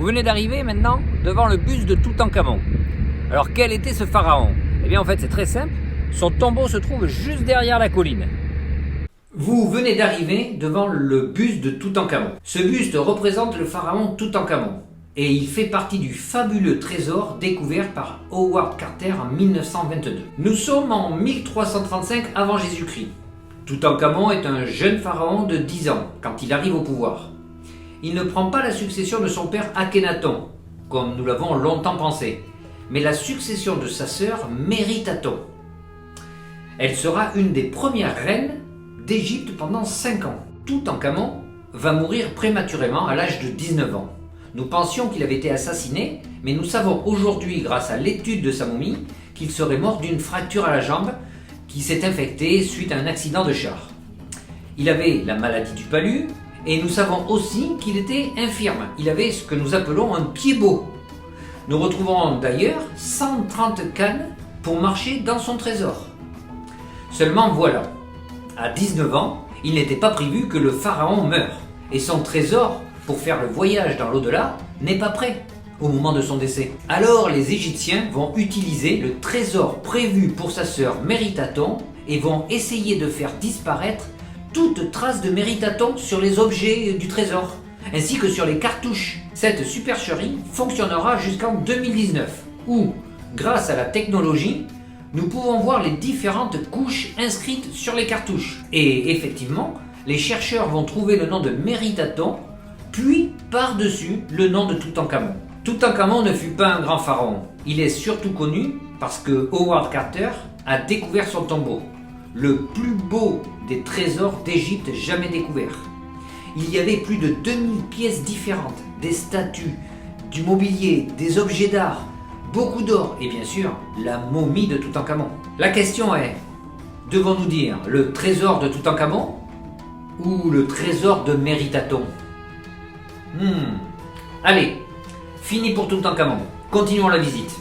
Vous venez d'arriver maintenant devant le buste de Toutankhamon. Alors quel était ce pharaon? Eh bien en fait c'est très simple, son tombeau se trouve juste derrière la colline. Vous venez d'arriver devant le buste de Toutankhamon. Ce buste représente le pharaon Toutankhamon et il fait partie du fabuleux trésor découvert par Howard Carter en 1922. Nous sommes en 1335 avant Jésus-Christ. Toutankhamon est un jeune pharaon de 10 ans quand il arrive au pouvoir. Il ne prend pas la succession de son père Akhenaton, comme nous l'avons longtemps pensé, mais la succession de sa sœur Méritaton. Elle sera une des premières reines d'Égypte pendant 5 ans. Toutankhamon va mourir prématurément à l'âge de 19 ans. Nous pensions qu'il avait été assassiné, mais nous savons aujourd'hui, grâce à l'étude de sa momie, qu'il serait mort d'une fracture à la jambe qui s'est infectée suite à un accident de char. Il avait la maladie du palu, et nous savons aussi qu'il était infirme. Il avait ce que nous appelons un pied beau. Nous retrouvons d'ailleurs 130 cannes pour marcher dans son trésor. Seulement voilà, à 19 ans, il n'était pas prévu que le pharaon meure. Et son trésor, pour faire le voyage dans l'au-delà, n'est pas prêt au moment de son décès. Alors les Égyptiens vont utiliser le trésor prévu pour sa sœur Méritaton et vont essayer de faire disparaître toute trace de Méritaton sur les objets du trésor, ainsi que sur les cartouches. Cette supercherie fonctionnera jusqu'en 2019, où, grâce à la technologie, nous pouvons voir les différentes couches inscrites sur les cartouches. Et effectivement, les chercheurs vont trouver le nom de Méritaton, puis par-dessus le nom de Toutankhamon. Toutankhamon ne fut pas un grand pharaon. Il est surtout connu parce que Howard Carter a découvert son tombeau, le plus beau des trésors d'Égypte jamais découverts. Il y avait plus de 2000 pièces différentes, des statues, du mobilier, des objets d'art, beaucoup d'or et bien sûr la momie de Toutankhamon. La question est, devons-nous dire le trésor de Toutankhamon ou le trésor de Méritaton? Allez, fini pour Toutankhamon, continuons la visite.